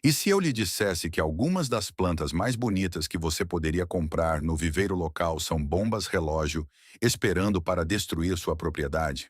E se eu lhe dissesse que algumas das plantas mais bonitas que você poderia comprar no viveiro local são bombas relógio esperando para destruir sua propriedade?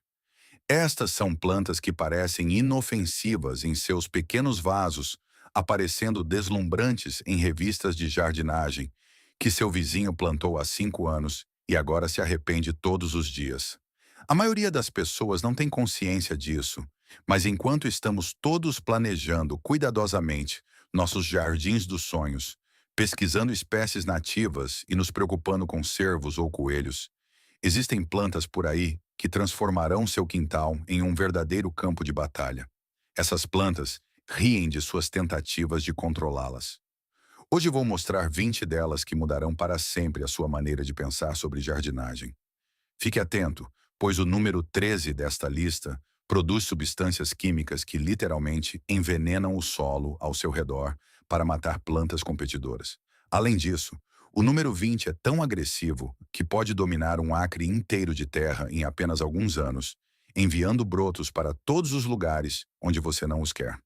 Estas são plantas que parecem inofensivas em seus pequenos vasos, aparecendo deslumbrantes em revistas de jardinagem, que seu vizinho plantou há 5 anos e agora se arrepende todos os dias. A maioria das pessoas não tem consciência disso, mas enquanto estamos todos planejando cuidadosamente nossos jardins dos sonhos, pesquisando espécies nativas e nos preocupando com cervos ou coelhos, existem plantas por aí que transformarão seu quintal em um verdadeiro campo de batalha. Essas plantas riem de suas tentativas de controlá-las. Hoje vou mostrar 20 delas que mudarão para sempre a sua maneira de pensar sobre jardinagem. Fique atento, pois o número 13 desta lista produz substâncias químicas que literalmente envenenam o solo ao seu redor para matar plantas competidoras. Além disso, o número 20 é tão agressivo que pode dominar um acre inteiro de terra em apenas alguns anos, enviando brotos para todos os lugares onde você não os quer.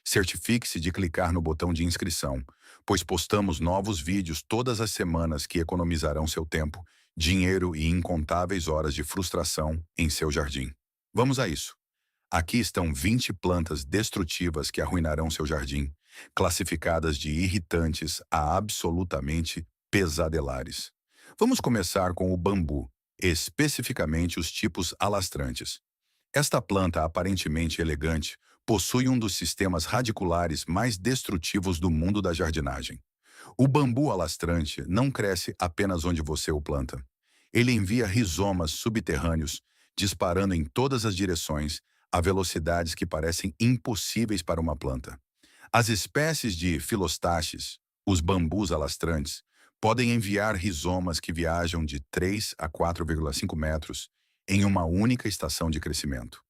Certifique-se de clicar no botão de inscrição, pois postamos novos vídeos todas as semanas que economizarão seu tempo, dinheiro e incontáveis horas de frustração em seu jardim. Vamos a isso. Aqui estão 20 plantas destrutivas que arruinarão seu jardim, classificadas de irritantes a absolutamente pesadelares. Vamos começar com o bambu, especificamente os tipos alastrantes. Esta planta aparentemente elegante possui um dos sistemas radiculares mais destrutivos do mundo da jardinagem. O bambu alastrante não cresce apenas onde você o planta. Ele envia rizomas subterrâneos, disparando em todas as direções, a velocidades que parecem impossíveis para uma planta. As espécies de filostaches, os bambus alastrantes, podem enviar rizomas que viajam de 3 a 4,5 metros em uma única estação de crescimento.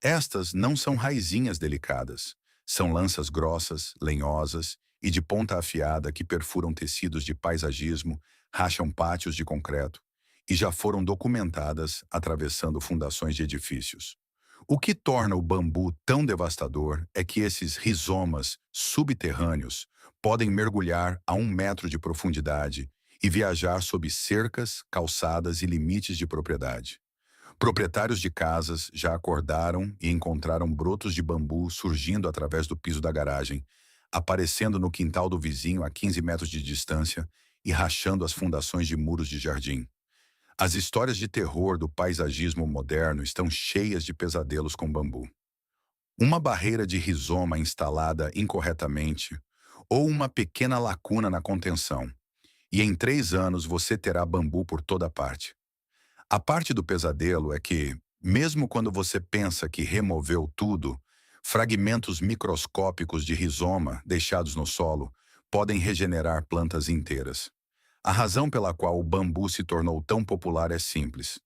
Estas não são raizinhas delicadas, são lanças grossas, lenhosas e de ponta afiada que perfuram tecidos de paisagismo, racham pátios de concreto e já foram documentadas atravessando fundações de edifícios. O que torna o bambu tão devastador é que esses rizomas subterrâneos podem mergulhar a 1 metro de profundidade e viajar sob cercas, calçadas e limites de propriedade. Proprietários de casas já acordaram e encontraram brotos de bambu surgindo através do piso da garagem, aparecendo no quintal do vizinho a 15 metros de distância e rachando as fundações de muros de jardim. As histórias de terror do paisagismo moderno estão cheias de pesadelos com bambu. Uma barreira de rizoma instalada incorretamente ou uma pequena lacuna na contenção, e em 3 anos você terá bambu por toda parte. A parte do pesadelo é que, mesmo quando você pensa que removeu tudo, fragmentos microscópicos de rizoma deixados no solo podem regenerar plantas inteiras. A razão pela qual o bambu se tornou tão popular é simples.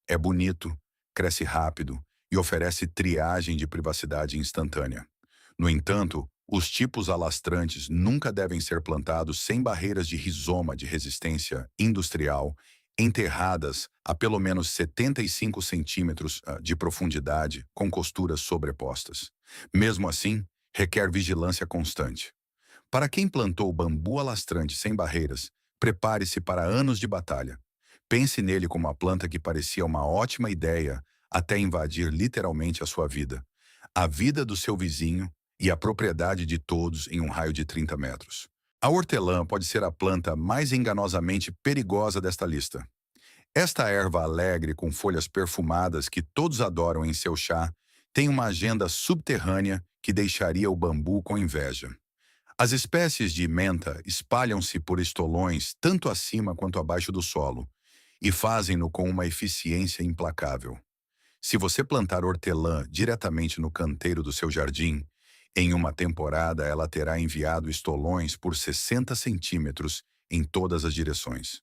É bonito, cresce rápido e oferece triagem de privacidade instantânea. No entanto, os tipos alastrantes nunca devem ser plantados sem barreiras de rizoma de resistência industrial enterradas a pelo menos 75 centímetros de profundidade com costuras sobrepostas. Mesmo assim, requer vigilância constante. Para quem plantou bambu alastrante sem barreiras, prepare-se para anos de batalha. Pense nele como uma planta que parecia uma ótima ideia até invadir literalmente a sua vida, a vida do seu vizinho e a propriedade de todos em um raio de 30 metros. A hortelã pode ser a planta mais enganosamente perigosa desta lista. Esta erva alegre com folhas perfumadas que todos adoram em seu chá tem uma agenda subterrânea que deixaria o bambu com inveja. As espécies de menta espalham-se por estolões tanto acima quanto abaixo do solo e fazem-no com uma eficiência implacável. Se você plantar hortelã diretamente no canteiro do seu jardim, em uma temporada ela terá enviado estolões por 60 centímetros em todas as direções.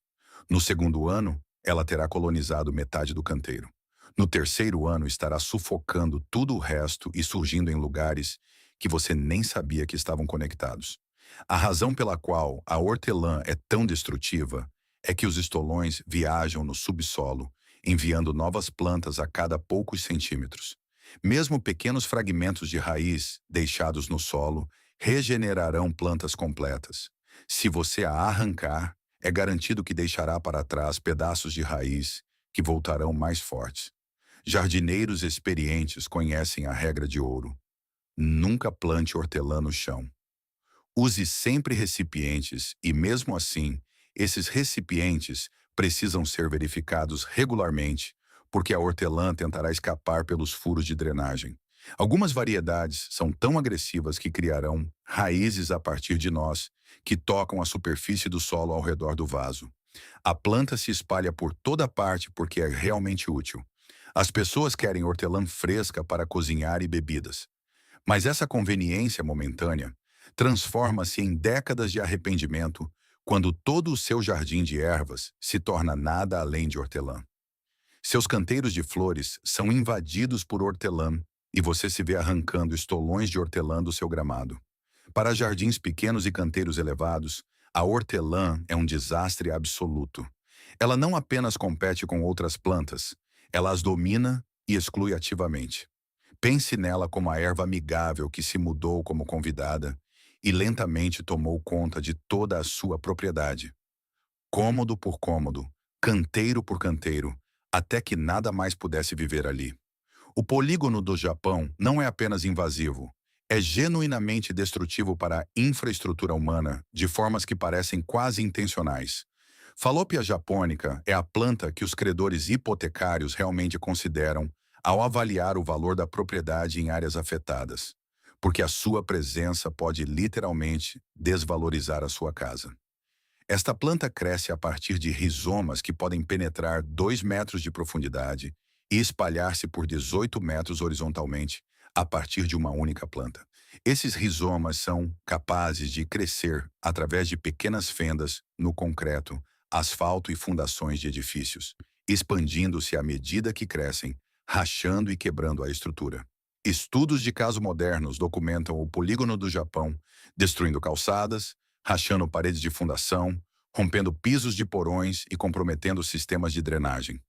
No segundo ano, ela terá colonizado metade do canteiro. No terceiro ano, estará sufocando tudo o resto e surgindo em lugares que você nem sabia que estavam conectados. A razão pela qual a hortelã é tão destrutiva é que os estolões viajam no subsolo, enviando novas plantas a cada poucos centímetros. Mesmo pequenos fragmentos de raiz deixados no solo regenerarão plantas completas. Se você a arrancar, é garantido que deixará para trás pedaços de raiz que voltarão mais fortes. Jardineiros experientes conhecem a regra de ouro. Nunca plante hortelã no chão. Use sempre recipientes e, mesmo assim, esses recipientes precisam ser verificados regularmente, porque a hortelã tentará escapar pelos furos de drenagem. Algumas variedades são tão agressivas que criarão raízes a partir de nós, que tocam a superfície do solo ao redor do vaso. A planta se espalha por toda parte porque é realmente útil. As pessoas querem hortelã fresca para cozinhar e bebidas. Mas essa conveniência momentânea transforma-se em décadas de arrependimento quando todo o seu jardim de ervas se torna nada além de hortelã. Seus canteiros de flores são invadidos por hortelã e você se vê arrancando estolões de hortelã do seu gramado. Para jardins pequenos e canteiros elevados, a hortelã é um desastre absoluto. Ela não apenas compete com outras plantas, ela as domina e exclui ativamente. Pense nela como a erva amigável que se mudou como convidada e lentamente tomou conta de toda a sua propriedade. Cômodo por cômodo, canteiro por canteiro, até que nada mais pudesse viver ali. O polígono do Japão não é apenas invasivo, é genuinamente destrutivo para a infraestrutura humana de formas que parecem quase intencionais. Falópia japônica é a planta que os credores hipotecários realmente consideram ao avaliar o valor da propriedade em áreas afetadas, porque a sua presença pode literalmente desvalorizar a sua casa. Esta planta cresce a partir de rizomas que podem penetrar 2 metros de profundidade e espalhar-se por 18 metros horizontalmente a partir de uma única planta. Esses rizomas são capazes de crescer através de pequenas fendas no concreto, asfalto e fundações de edifícios, expandindo-se à medida que crescem, rachando e quebrando a estrutura. Estudos de caso modernos documentam o polígono do Japão destruindo calçadas, rachando paredes de fundação, rompendo pisos de porões e comprometendo sistemas de drenagem.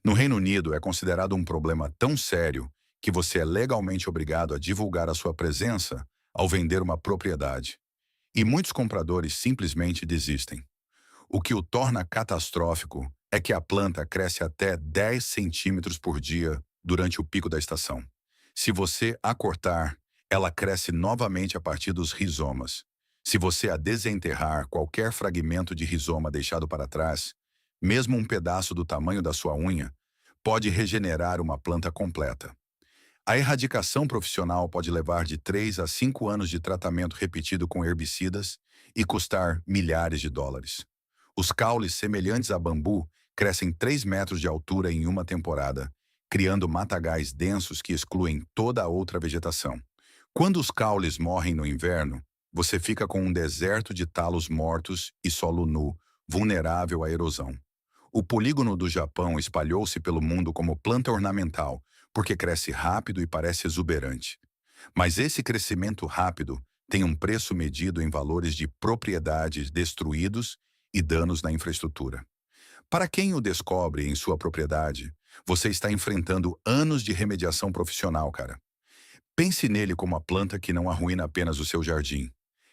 No Reino Unido, é considerado um problema tão sério que você é legalmente obrigado a divulgar a sua presença ao vender uma propriedade. E muitos compradores simplesmente desistem. O que o torna catastrófico é que a planta cresce até 10 centímetros por dia durante o pico da estação. Se você a cortar, ela cresce novamente a partir dos rizomas. Se você a desenterrar, qualquer fragmento de rizoma deixado para trás, mesmo um pedaço do tamanho da sua unha, pode regenerar uma planta completa. A erradicação profissional pode levar de 3 a 5 anos de tratamento repetido com herbicidas e custar milhares de dólares. Os caules semelhantes a bambu crescem 3 metros de altura em uma temporada, criando matagais densos que excluem toda a outra vegetação. Quando os caules morrem no inverno, você fica com um deserto de talos mortos e solo nu, vulnerável à erosão. O polígono do Japão espalhou-se pelo mundo como planta ornamental, porque cresce rápido e parece exuberante. Mas esse crescimento rápido tem um preço medido em valores de propriedades destruídos e danos na infraestrutura. Para quem o descobre em sua propriedade, você está enfrentando anos de remediação profissional, cara. Pense nele como a planta que não arruína apenas o seu jardim.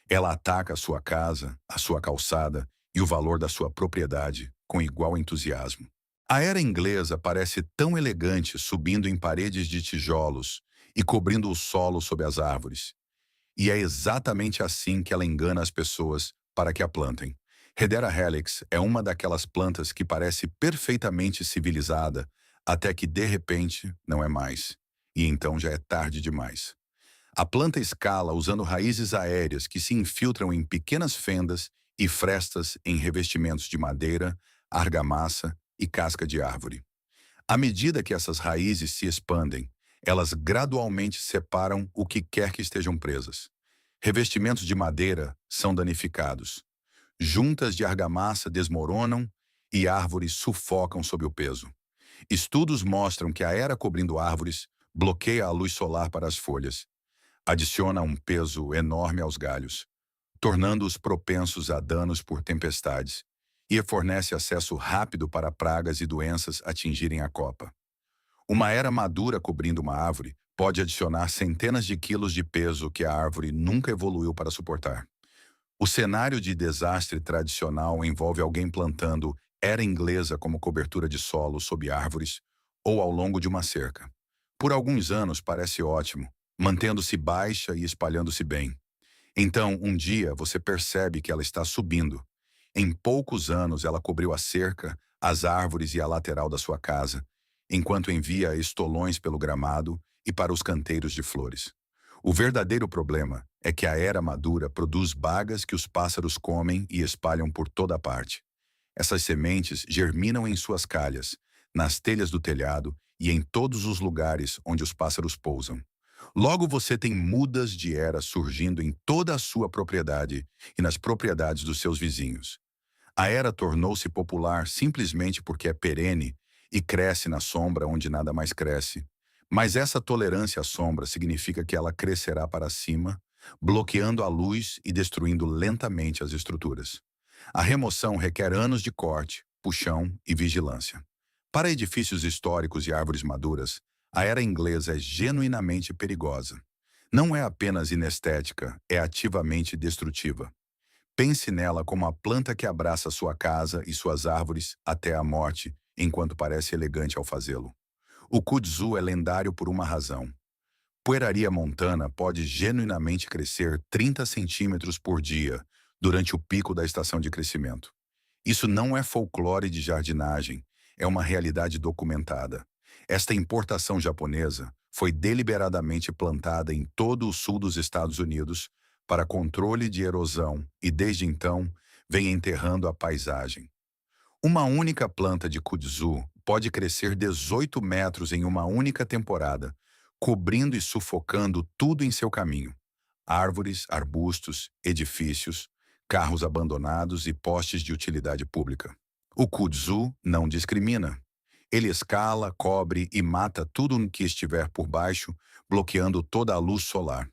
Ela ataca a sua casa, a sua calçada e o valor da sua propriedade com igual entusiasmo. A era inglesa parece tão elegante subindo em paredes de tijolos e cobrindo o solo sob as árvores. E é exatamente assim que ela engana as pessoas para que a plantem. Hedera helix é uma daquelas plantas que parece perfeitamente civilizada até que, de repente, não é mais. E então já é tarde demais. A planta escala usando raízes aéreas que se infiltram em pequenas fendas e frestas em revestimentos de madeira, argamassa e casca de árvore. À medida que essas raízes se expandem, elas gradualmente separam o que quer que estejam presas. Revestimentos de madeira são danificados. Juntas de argamassa desmoronam e árvores sufocam sob o peso. Estudos mostram que a era cobrindo árvores bloqueia a luz solar para as folhas, adiciona um peso enorme aos galhos, tornando-os propensos a danos por tempestades, e fornece acesso rápido para pragas e doenças atingirem a copa. Uma era madura cobrindo uma árvore Pode adicionar centenas de quilos de peso que a árvore nunca evoluiu para suportar. O cenário de desastre tradicional envolve alguém plantando era inglesa como cobertura de solo sob árvores ou ao longo de uma cerca. Por alguns anos parece ótimo, mantendo-se baixa e espalhando-se bem. Então, um dia, você percebe que ela está subindo. Em poucos anos, ela cobriu a cerca, as árvores e a lateral da sua casa, enquanto envia estolões pelo gramado e para os canteiros de flores. O verdadeiro problema é que a era madura produz bagas que os pássaros comem e espalham por toda parte. Essas sementes germinam em suas calhas, nas telhas do telhado e em todos os lugares onde os pássaros pousam. Logo você tem mudas de era surgindo em toda a sua propriedade e nas propriedades dos seus vizinhos. A era tornou-se popular simplesmente porque é perene e cresce na sombra onde nada mais cresce. Mas essa tolerância à sombra significa que ela crescerá para cima, bloqueando a luz e destruindo lentamente as estruturas. A remoção requer anos de corte, puxão e vigilância. Para edifícios históricos e árvores maduras, a era inglesa é genuinamente perigosa. Não é apenas inestética, é ativamente destrutiva. Pense nela como a planta que abraça sua casa e suas árvores até a morte, enquanto parece elegante ao fazê-lo. O kudzu é lendário por uma razão. Pueraria montana pode genuinamente crescer 30 centímetros por dia durante o pico da estação de crescimento. Isso não é folclore de jardinagem, é uma realidade documentada. Esta importação japonesa foi deliberadamente plantada em todo o sul dos Estados Unidos para controle de erosão e, desde então, vem enterrando a paisagem. Uma única planta de kudzu pode crescer 18 metros em uma única temporada, cobrindo e sufocando tudo em seu caminho. Árvores, arbustos, edifícios, carros abandonados e postes de utilidade pública. O kudzu não discrimina. Ele escala, cobre e mata tudo o que estiver por baixo, bloqueando toda a luz solar.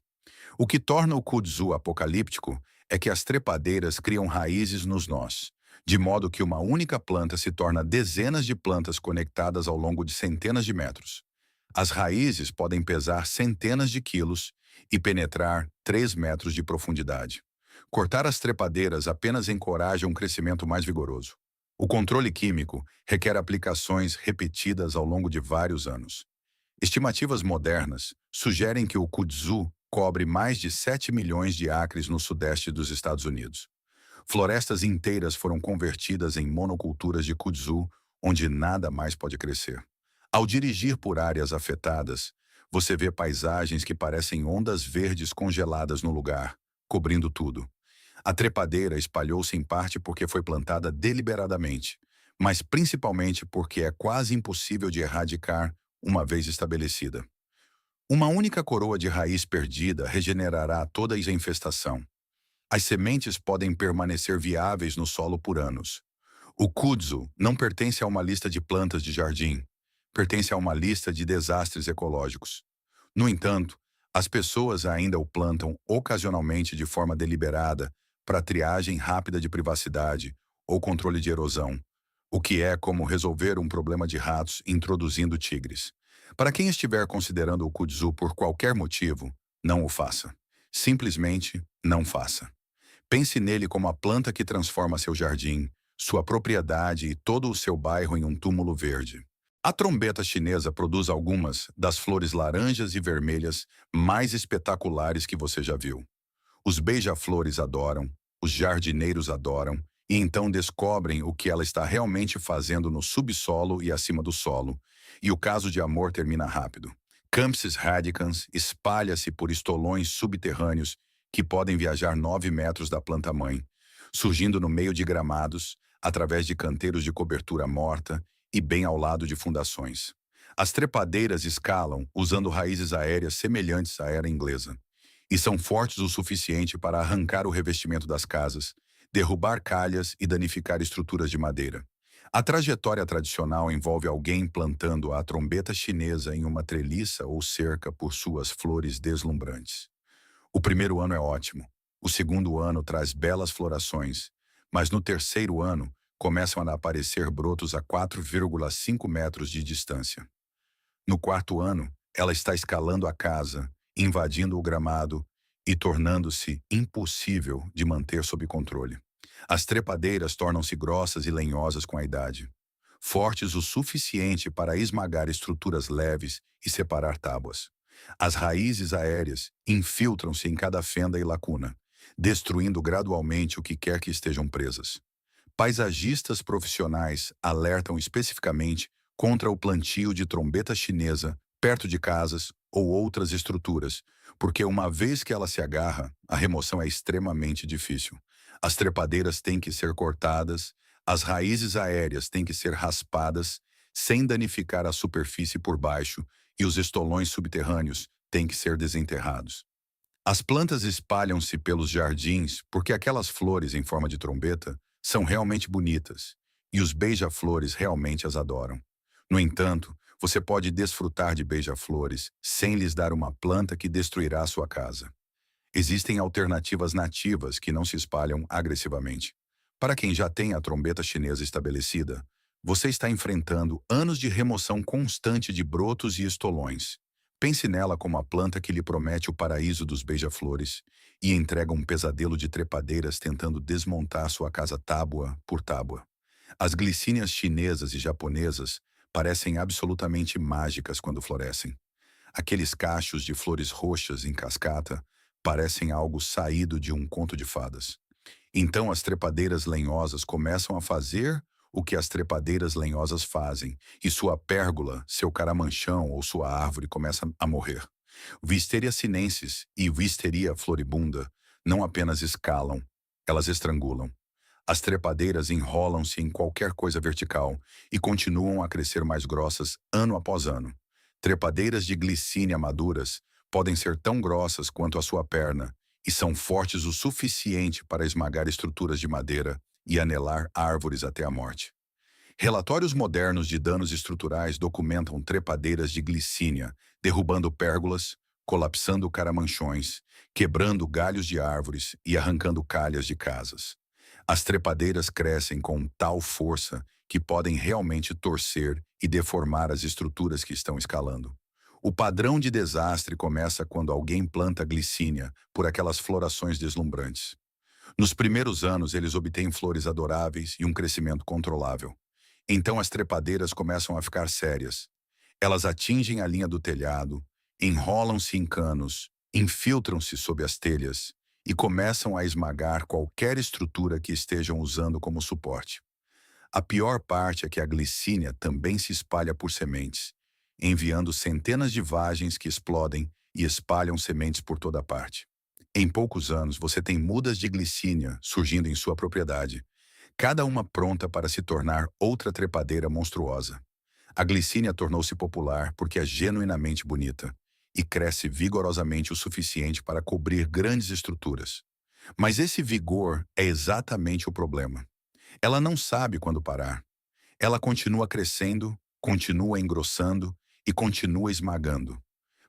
O que torna o kudzu apocalíptico é que as trepadeiras criam raízes nos nós, de modo que uma única planta se torna dezenas de plantas conectadas ao longo de centenas de metros. As raízes podem pesar centenas de quilos e penetrar 3 metros de profundidade. Cortar as trepadeiras apenas encoraja um crescimento mais vigoroso. O controle químico requer aplicações repetidas ao longo de vários anos. Estimativas modernas sugerem que o kudzu cobre mais de 7 milhões de acres no sudeste dos Estados Unidos. Florestas inteiras foram convertidas em monoculturas de kudzu, onde nada mais pode crescer. Ao dirigir por áreas afetadas, você vê paisagens que parecem ondas verdes congeladas no lugar, cobrindo tudo. A trepadeira espalhou-se em parte porque foi plantada deliberadamente, mas principalmente porque é quase impossível de erradicar uma vez estabelecida. Uma única coroa de raiz perdida regenerará toda a infestação. As sementes podem permanecer viáveis no solo por anos. O kudzu não pertence a uma lista de plantas de jardim, pertence a uma lista de desastres ecológicos. No entanto, as pessoas ainda o plantam ocasionalmente de forma deliberada para triagem rápida de privacidade ou controle de erosão, o que é como resolver um problema de ratos introduzindo tigres. Para quem estiver considerando o kudzu por qualquer motivo, não o faça. Simplesmente não faça. Pense nele como a planta que transforma seu jardim, sua propriedade e todo o seu bairro em um túmulo verde. A trombeta chinesa produz algumas das flores laranjas e vermelhas mais espetaculares que você já viu. Os beija-flores adoram, os jardineiros adoram, e então descobrem o que ela está realmente fazendo no subsolo e acima do solo, e o caso de amor termina rápido. Campsis radicans espalha-se por estolões subterrâneos que podem viajar 9 metros da planta-mãe, surgindo no meio de gramados, através de canteiros de cobertura morta e bem ao lado de fundações. As trepadeiras escalam usando raízes aéreas semelhantes à era inglesa, e são fortes o suficiente para arrancar o revestimento das casas, derrubar calhas e danificar estruturas de madeira. A trajetória tradicional envolve alguém plantando a trombeta chinesa em uma treliça ou cerca por suas flores deslumbrantes. O primeiro ano é ótimo, o segundo ano traz belas florações, mas no terceiro ano começam a aparecer brotos a 4,5 metros de distância. No quarto ano, Ela está escalando a casa, invadindo o gramado e tornando-se impossível de manter sob controle. As trepadeiras tornam-se grossas e lenhosas com a idade, fortes o suficiente para esmagar estruturas leves e separar tábuas. As raízes aéreas infiltram-se em cada fenda e lacuna, destruindo gradualmente o que quer que estejam presas. Paisagistas profissionais alertam especificamente contra o plantio de trombeta chinesa perto de casas ou outras estruturas, porque uma vez que ela se agarra, a remoção é extremamente difícil. As trepadeiras têm que ser cortadas, as raízes aéreas têm que ser raspadas sem danificar a superfície por baixo e os estolões subterrâneos têm que ser desenterrados. As plantas espalham-se pelos jardins porque aquelas flores em forma de trombeta são realmente bonitas e os beija-flores realmente as adoram. No entanto, você pode desfrutar de beija-flores sem lhes dar uma planta que destruirá sua casa. Existem alternativas nativas que não se espalham agressivamente. Para quem já tem a trombeta chinesa estabelecida, você está enfrentando anos de remoção constante de brotos e estolões. Pense nela como a planta que lhe promete o paraíso dos beija-flores e entrega um pesadelo de trepadeiras tentando desmontar sua casa tábua por tábua. As glicínias chinesas e japonesas parecem absolutamente mágicas quando florescem. Aqueles cachos de flores roxas em cascata parecem algo saído de um conto de fadas. Então as trepadeiras lenhosas começam a fazer o que as trepadeiras lenhosas fazem, e sua pérgola, seu caramanchão ou sua árvore começa a morrer. Wisteria sinensis e Wisteria floribunda não apenas escalam, elas estrangulam. As trepadeiras enrolam-se em qualquer coisa vertical e continuam a crescer mais grossas ano após ano. Trepadeiras de glicínia maduras podem ser tão grossas quanto a sua perna e são fortes o suficiente para esmagar estruturas de madeira e anelar árvores até a morte. Relatórios modernos de danos estruturais documentam trepadeiras de glicínia derrubando pérgolas, colapsando caramanchões, quebrando galhos de árvores e arrancando calhas de casas. As trepadeiras crescem com tal força que podem realmente torcer e deformar as estruturas que estão escalando. O padrão de desastre começa quando alguém planta glicínia por aquelas florações deslumbrantes. Nos primeiros anos, eles obtêm flores adoráveis e um crescimento controlável. Então as trepadeiras começam a ficar sérias. Elas atingem a linha do telhado, enrolam-se em canos, infiltram-se sob as telhas e começam a esmagar qualquer estrutura que estejam usando como suporte. A pior parte é que a glicínia também se espalha por sementes, enviando centenas de vagens que explodem e espalham sementes por toda parte. Em poucos anos, você tem mudas de glicínia surgindo em sua propriedade, cada uma pronta para se tornar outra trepadeira monstruosa. A glicínia tornou-se popular porque é genuinamente bonita e cresce vigorosamente o suficiente para cobrir grandes estruturas. Mas esse vigor é exatamente o problema. Ela não sabe quando parar. Ela continua crescendo, continua engrossando e continua esmagando.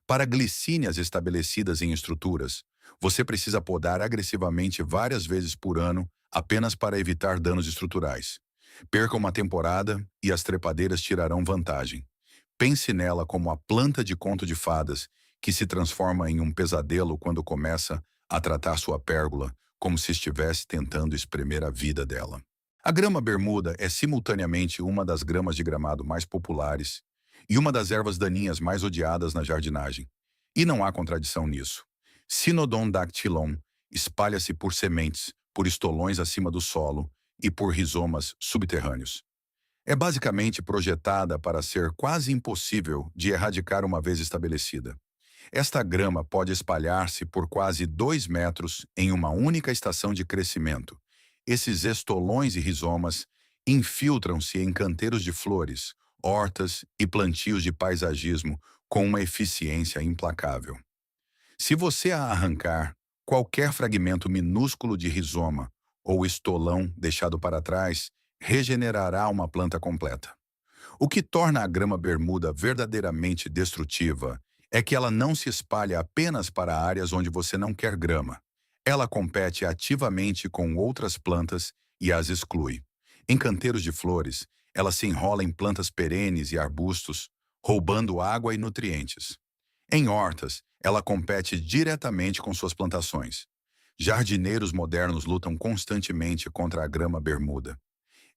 Para glicínias estabelecidas em estruturas, você precisa podar agressivamente várias vezes por ano apenas para evitar danos estruturais. Perca uma temporada e as trepadeiras tirarão vantagem. Pense nela como a planta de conto de fadas que se transforma em um pesadelo quando começa a tratar sua pérgola como se estivesse tentando espremer a vida dela. A grama bermuda é simultaneamente uma das gramas de gramado mais populares e uma das ervas daninhas mais odiadas na jardinagem. E não há contradição nisso. Cynodon dactylon espalha-se por sementes, por estolões acima do solo e por rizomas subterrâneos. É basicamente projetada para ser quase impossível de erradicar uma vez estabelecida. Esta grama pode espalhar-se por quase 2 metros em uma única estação de crescimento. Esses estolões e rizomas infiltram-se em canteiros de flores, hortas e plantios de paisagismo com uma eficiência implacável. Se você a arrancar, qualquer fragmento minúsculo de rizoma ou estolão deixado para trás regenerará uma planta completa. O que torna a grama bermuda verdadeiramente destrutiva é que ela não se espalha apenas para áreas onde você não quer grama. Ela compete ativamente com outras plantas e as exclui. Em canteiros de flores, ela se enrola em plantas perenes e arbustos, roubando água e nutrientes. Em hortas, ela compete diretamente com suas plantações. Jardineiros modernos lutam constantemente contra a grama bermuda.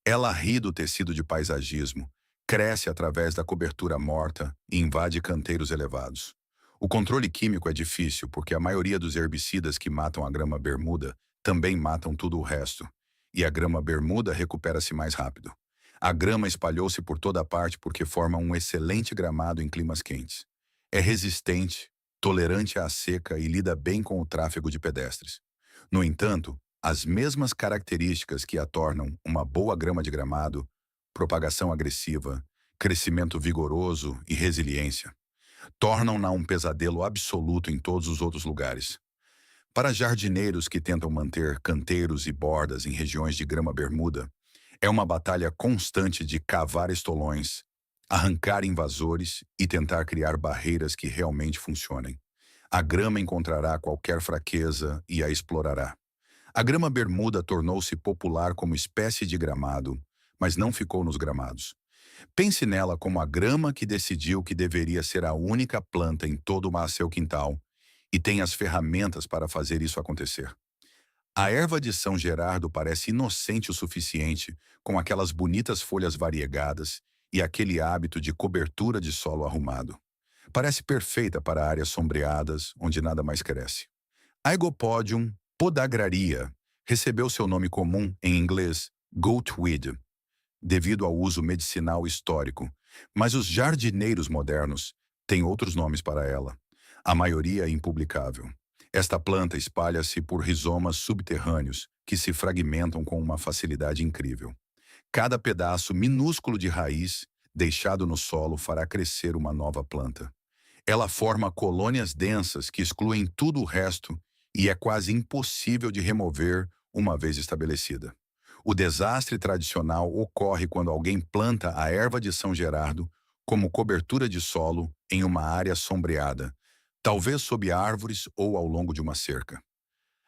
Ela ri do tecido de paisagismo, cresce através da cobertura morta e invade canteiros elevados. O controle químico é difícil porque a maioria dos herbicidas que matam a grama bermuda também matam tudo o resto, e a grama bermuda recupera-se mais rápido. A grama espalhou-se por toda parte porque forma um excelente gramado em climas quentes. É resistente, tolerante à seca e lida bem com o tráfego de pedestres. No entanto, as mesmas características que a tornam uma boa grama de gramado, propagação agressiva, crescimento vigoroso e resiliência, tornam-na um pesadelo absoluto em todos os outros lugares. Para jardineiros que tentam manter canteiros e bordas em regiões de grama bermuda, é uma batalha constante de cavar estolões, arrancar invasores e tentar criar barreiras que realmente funcionem. A grama encontrará qualquer fraqueza e a explorará. A grama bermuda tornou-se popular como espécie de gramado, mas não ficou nos gramados. Pense nela como a grama que decidiu que deveria ser a única planta em todo o seu quintal e tem as ferramentas para fazer isso acontecer. A erva de São Gerardo parece inocente o suficiente, com aquelas bonitas folhas variegadas e aquele hábito de cobertura de solo arrumado. Parece perfeita para áreas sombreadas, onde nada mais cresce. Aegopodium podagraria recebeu seu nome comum, em inglês, goatweed, devido ao uso medicinal histórico, mas os jardineiros modernos têm outros nomes para ela. A maioria é impublicável. Esta planta espalha-se por rizomas subterrâneos que se fragmentam com uma facilidade incrível. Cada pedaço minúsculo de raiz deixado no solo fará crescer uma nova planta. Ela forma colônias densas que excluem tudo o resto e é quase impossível de remover uma vez estabelecida. O desastre tradicional ocorre quando alguém planta a erva de São Gerardo como cobertura de solo em uma área sombreada, talvez sob árvores ou ao longo de uma cerca.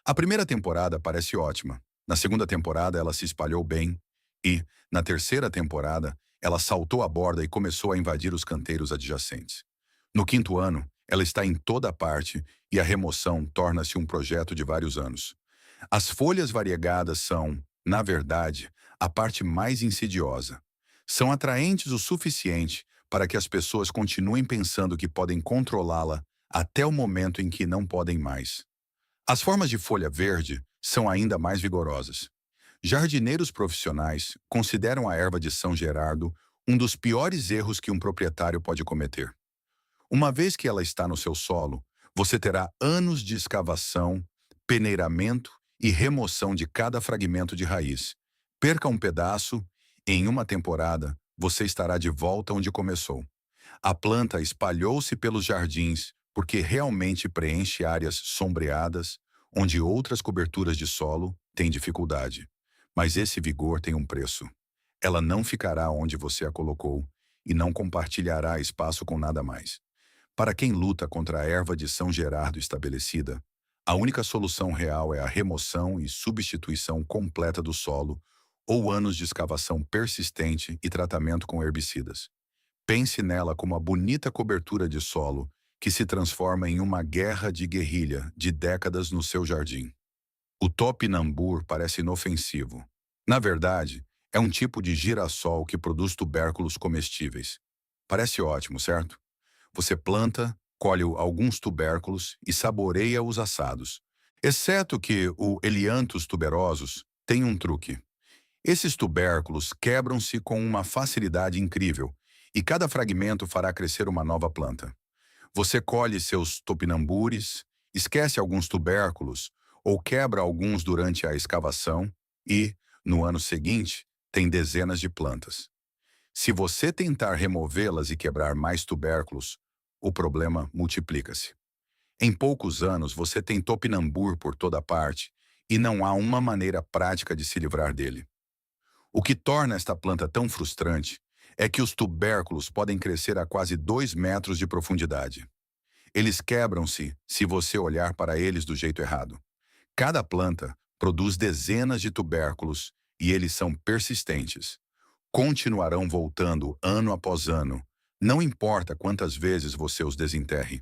A primeira temporada parece ótima. Na segunda temporada, ela se espalhou bem e, na terceira temporada, ela saltou a borda e começou a invadir os canteiros adjacentes. No quinto ano, ela está em toda parte e a remoção torna-se um projeto de vários anos. As folhas variegadas são, na verdade, a parte mais insidiosa. São atraentes o suficiente para que as pessoas continuem pensando que podem controlá-la até o momento em que não podem mais. As formas de folha verde são ainda mais vigorosas. Jardineiros profissionais consideram a erva de São Gerardo um dos piores erros que um proprietário pode cometer. Uma vez que ela está no seu solo, você terá anos de escavação, peneiramento e remoção de cada fragmento de raiz. Perca um pedaço, e em uma temporada, você estará de volta onde começou. A planta espalhou-se pelos jardins porque realmente preenche áreas sombreadas, onde outras coberturas de solo têm dificuldade. Mas esse vigor tem um preço. Ela não ficará onde você a colocou e não compartilhará espaço com nada mais. Para quem luta contra a erva de São Gerardo estabelecida, a única solução real é a remoção e substituição completa do solo ou anos de escavação persistente e tratamento com herbicidas. Pense nela como a bonita cobertura de solo que se transforma em uma guerra de guerrilha de décadas no seu jardim. O topinambur parece inofensivo. Na verdade, é um tipo de girassol que produz tubérculos comestíveis. Parece ótimo, certo? Você planta, colhe alguns tubérculos e saboreia-os assados. Exceto que o Elianthus tuberosus tem um truque. Esses tubérculos quebram-se com uma facilidade incrível, e cada fragmento fará crescer uma nova planta. Você colhe seus topinambures, esquece alguns tubérculos ou quebra alguns durante a escavação e, no ano seguinte, tem dezenas de plantas. Se você tentar removê-las e quebrar mais tubérculos, o problema multiplica-se. Em poucos anos, você tem topinambur por toda parte e não há uma maneira prática de se livrar dele. O que torna esta planta tão frustrante é que os tubérculos podem crescer a quase 2 metros de profundidade. Eles quebram-se se você olhar para eles do jeito errado. Cada planta produz dezenas de tubérculos e eles são persistentes. Continuarão voltando ano após ano, não importa quantas vezes você os desenterre.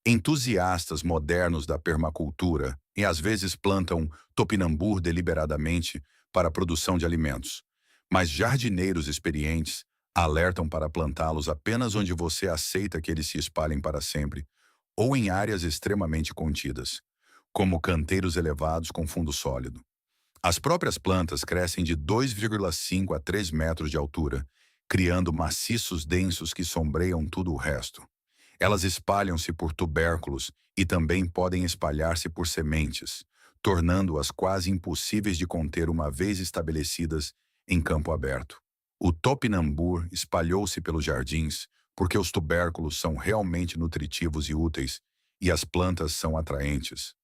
Entusiastas modernos da permacultura e às vezes plantam topinambur deliberadamente para a produção de alimentos, mas jardineiros experientes alertam para plantá-los apenas onde você aceita que eles se espalhem para sempre, ou em áreas extremamente contidas, como canteiros elevados com fundo sólido. As próprias plantas crescem de 2,5 a 3 metros de altura, criando maciços densos que sombreiam tudo o resto. Elas espalham-se por tubérculos e também podem espalhar-se por sementes, tornando-as quase impossíveis de conter uma vez estabelecidas em campo aberto. O topinambur espalhou-se pelos jardins porque os tubérculos são realmente nutritivos e úteis e as plantas são atraentes.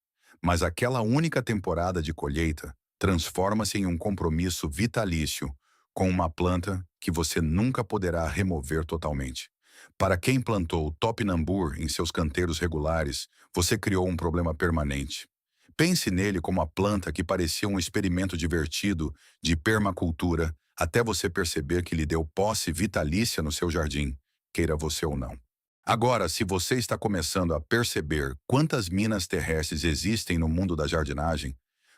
Mas aquela única temporada de colheita transforma-se em um compromisso vitalício com uma planta que você nunca poderá remover totalmente. Para quem plantou topinambur em seus canteiros regulares, você criou um problema permanente. Pense nele como a planta que parecia um experimento divertido de permacultura, até você perceber que lhe deu posse vitalícia no seu jardim, queira você ou não. Agora, se você está começando a perceber quantas minas terrestres existem no mundo da jardinagem,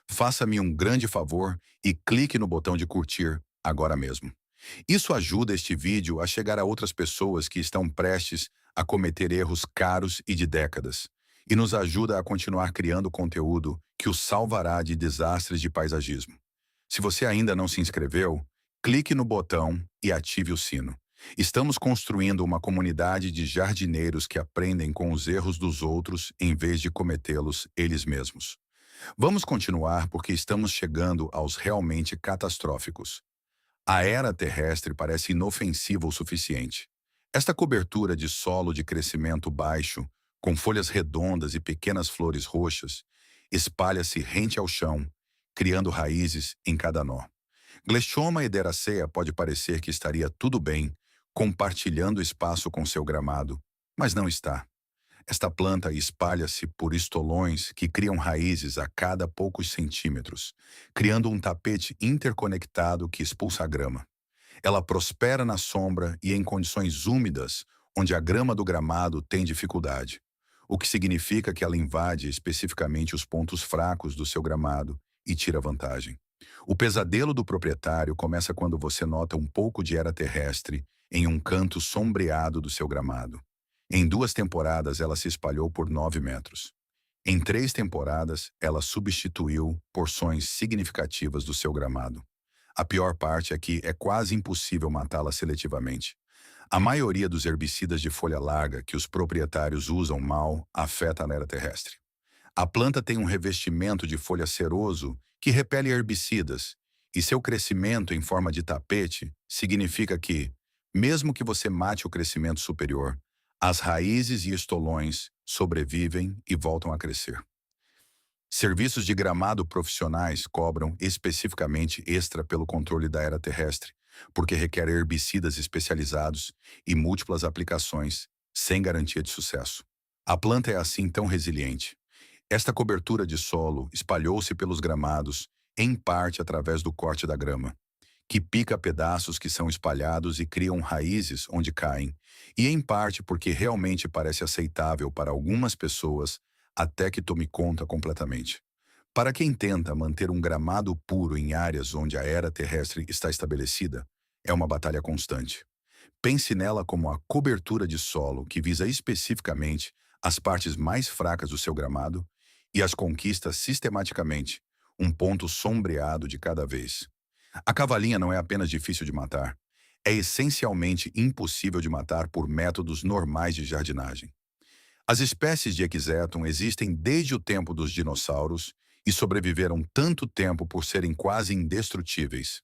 faça-me um grande favor e clique no botão de curtir agora mesmo. Isso ajuda este vídeo a chegar a outras pessoas que estão prestes a cometer erros caros e de décadas, e nos ajuda a continuar criando conteúdo que os salvará de desastres de paisagismo. Se você ainda não se inscreveu, clique no botão e ative o sino. Estamos construindo uma comunidade de jardineiros que aprendem com os erros dos outros em vez de cometê-los eles mesmos. Vamos continuar porque estamos chegando aos realmente catastróficos. A era terrestre parece inofensiva o suficiente. Esta cobertura de solo de crescimento baixo, com folhas redondas e pequenas flores roxas, espalha-se rente ao chão, criando raízes em cada nó. Glechoma ederaceae pode parecer que estaria tudo bem, compartilhando espaço com seu gramado, mas não está. Esta planta espalha-se por estolões que criam raízes a cada poucos centímetros, criando um tapete interconectado que expulsa a grama. Ela prospera na sombra e em condições úmidas, onde a grama do gramado tem dificuldade, o que significa que ela invade especificamente os pontos fracos do seu gramado e tira vantagem. O pesadelo do proprietário começa quando você nota um pouco de era terrestre em um canto sombreado do seu gramado. Em 2 temporadas, ela se espalhou por 9 metros. Em 3 temporadas, ela substituiu porções significativas do seu gramado. A pior parte é que é quase impossível matá-la seletivamente. A maioria dos herbicidas de folha larga que os proprietários usam mal afeta a era terrestre. A planta tem um revestimento de folha ceroso que repele herbicidas, e seu crescimento em forma de tapete significa que, mesmo que você mate o crescimento superior, as raízes e estolões sobrevivem e voltam a crescer. Serviços de gramado profissionais cobram especificamente extra pelo controle da era terrestre, porque requer herbicidas especializados e múltiplas aplicações, sem garantia de sucesso. A planta é assim tão resiliente. Esta cobertura de solo espalhou-se pelos gramados, em parte através do corte da grama, que pica pedaços que são espalhados e criam raízes onde caem, e em parte porque realmente parece aceitável para algumas pessoas até que tome conta completamente. Para quem tenta manter um gramado puro em áreas onde a era terrestre está estabelecida, é uma batalha constante. Pense nela como a cobertura de solo que visa especificamente as partes mais fracas do seu gramado e as conquista sistematicamente, um ponto sombreado de cada vez. A cavalinha não é apenas difícil de matar, é essencialmente impossível de matar por métodos normais de jardinagem. As espécies de Equisetum existem desde o tempo dos dinossauros e sobreviveram tanto tempo por serem quase indestrutíveis.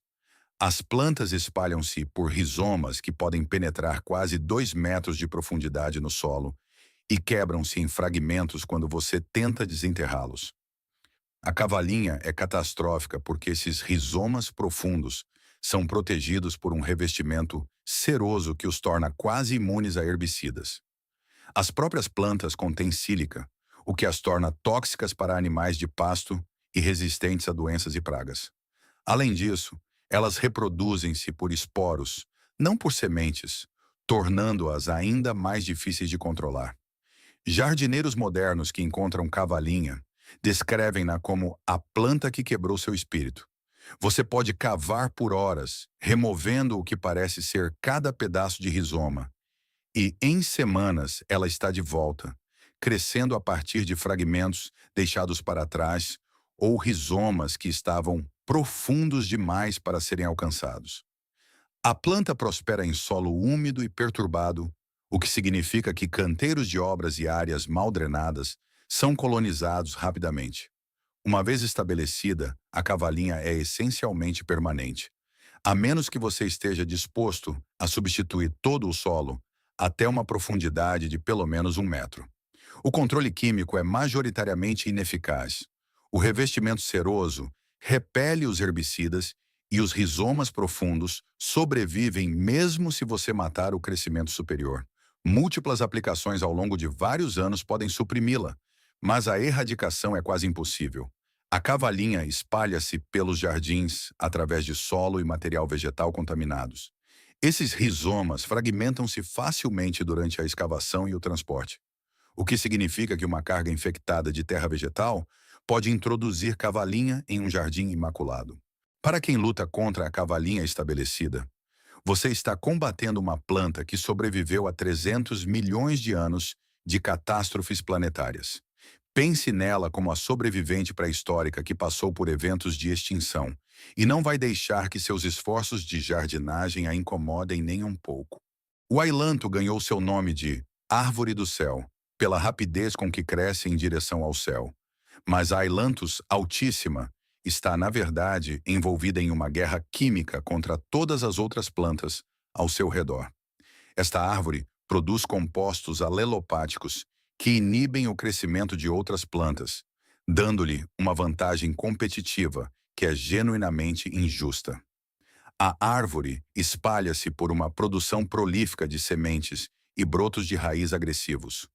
As plantas espalham-se por rizomas que podem penetrar quase 2 metros de profundidade no solo e quebram-se em fragmentos quando você tenta desenterrá-los. A cavalinha é catastrófica porque esses rizomas profundos são protegidos por um revestimento ceroso que os torna quase imunes a herbicidas. As próprias plantas contêm sílica, o que as torna tóxicas para animais de pasto e resistentes a doenças e pragas. Além disso, elas reproduzem-se por esporos, não por sementes, tornando-as ainda mais difíceis de controlar. Jardineiros modernos que encontram cavalinha descrevem-na como a planta que quebrou seu espírito. Você pode cavar por horas, removendo o que parece ser cada pedaço de rizoma, e em semanas ela está de volta, crescendo a partir de fragmentos deixados para trás ou rizomas que estavam profundos demais para serem alcançados. A planta prospera em solo úmido e perturbado, o que significa que canteiros de obras e áreas mal drenadas são colonizados rapidamente. Uma vez estabelecida, a cavalinha é essencialmente permanente, a menos que você esteja disposto a substituir todo o solo até uma profundidade de pelo menos 1 metro. O controle químico é majoritariamente ineficaz. O revestimento ceroso repele os herbicidas e os rizomas profundos sobrevivem mesmo se você matar o crescimento superior. Múltiplas aplicações ao longo de vários anos podem suprimi-la, mas a erradicação é quase impossível. A cavalinha espalha-se pelos jardins através de solo e material vegetal contaminados. Esses rizomas fragmentam-se facilmente durante a escavação e o transporte, o que significa que uma carga infectada de terra vegetal pode introduzir cavalinha em um jardim imaculado. Para quem luta contra a cavalinha estabelecida, você está combatendo uma planta que sobreviveu a 300 milhões de anos de catástrofes planetárias. Pense nela como a sobrevivente pré-histórica que passou por eventos de extinção e não vai deixar que seus esforços de jardinagem a incomodem nem um pouco. O ailanto ganhou seu nome de árvore do céu, pela rapidez com que cresce em direção ao céu. Mas a Ailanthus altíssima está, na verdade, envolvida em uma guerra química contra todas as outras plantas ao seu redor. Esta árvore produz compostos alelopáticos que inibem o crescimento de outras plantas, dando-lhe uma vantagem competitiva que é genuinamente injusta. A árvore espalha-se por uma produção prolífica de sementes e brotos de raiz agressivos.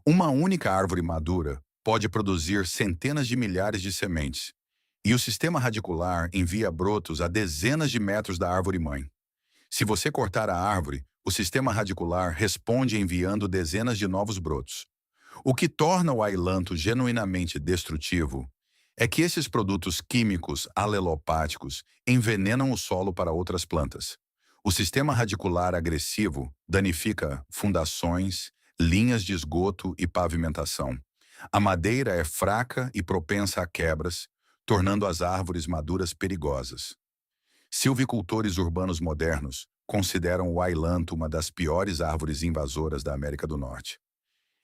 Uma única árvore madura pode produzir centenas de milhares de sementes, e o sistema radicular envia brotos a dezenas de metros da árvore-mãe. Se você cortar a árvore, o sistema radicular responde enviando dezenas de novos brotos. O que torna o ailanto genuinamente destrutivo é que esses produtos químicos alelopáticos envenenam o solo para outras plantas. O sistema radicular agressivo danifica fundações, linhas de esgoto e pavimentação. A madeira é fraca e propensa a quebras, tornando as árvores maduras perigosas. Silvicultores urbanos modernos consideram o ailanto uma das piores árvores invasoras da América do Norte.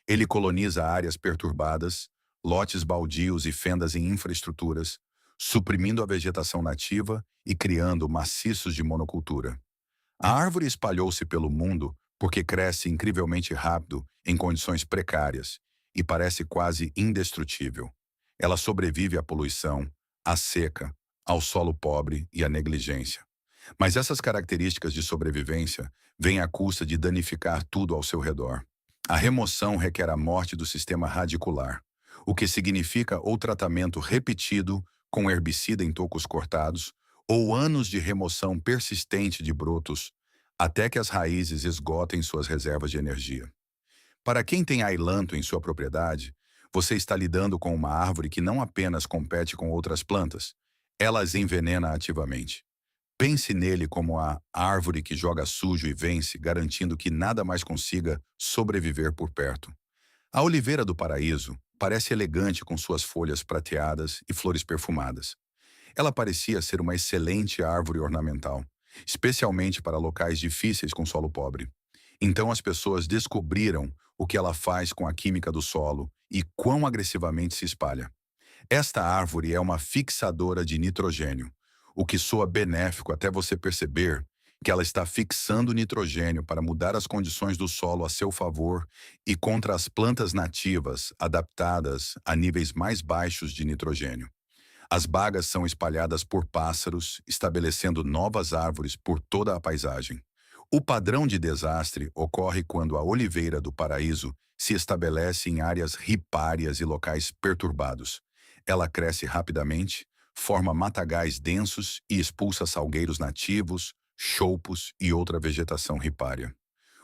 Ele coloniza áreas perturbadas, lotes baldios e fendas em infraestruturas, suprimindo a vegetação nativa e criando maciços de monocultura. A árvore espalhou-se pelo mundo porque cresce incrivelmente rápido em condições precárias e parece quase indestrutível. Ela sobrevive à poluição, à seca, ao solo pobre e à negligência. Mas essas características de sobrevivência vêm à custa de danificar tudo ao seu redor. A remoção requer a morte do sistema radicular, o que significa ou tratamento repetido com herbicida em tocos cortados, ou anos de remoção persistente de brotos, até que as raízes esgotem suas reservas de energia. Para quem tem ailanto em sua propriedade, você está lidando com uma árvore que não apenas compete com outras plantas, ela as envenena ativamente. Pense nele como a árvore que joga sujo e vence, garantindo que nada mais consiga sobreviver por perto. A oliveira do paraíso parece elegante com suas folhas prateadas e flores perfumadas. Ela parecia ser uma excelente árvore ornamental, especialmente para locais difíceis com solo pobre. Então as pessoas descobriram o que ela faz com a química do solo e quão agressivamente se espalha. Esta árvore é uma fixadora de nitrogênio, o que soa benéfico até você perceber que ela está fixando nitrogênio para mudar as condições do solo a seu favor e contra as plantas nativas adaptadas a níveis mais baixos de nitrogênio. As bagas são espalhadas por pássaros, estabelecendo novas árvores por toda a paisagem. O padrão de desastre ocorre quando a oliveira do paraíso se estabelece em áreas ripárias e locais perturbados. Ela cresce rapidamente, forma matagais densos e expulsa salgueiros nativos, choupos e outra vegetação ripária.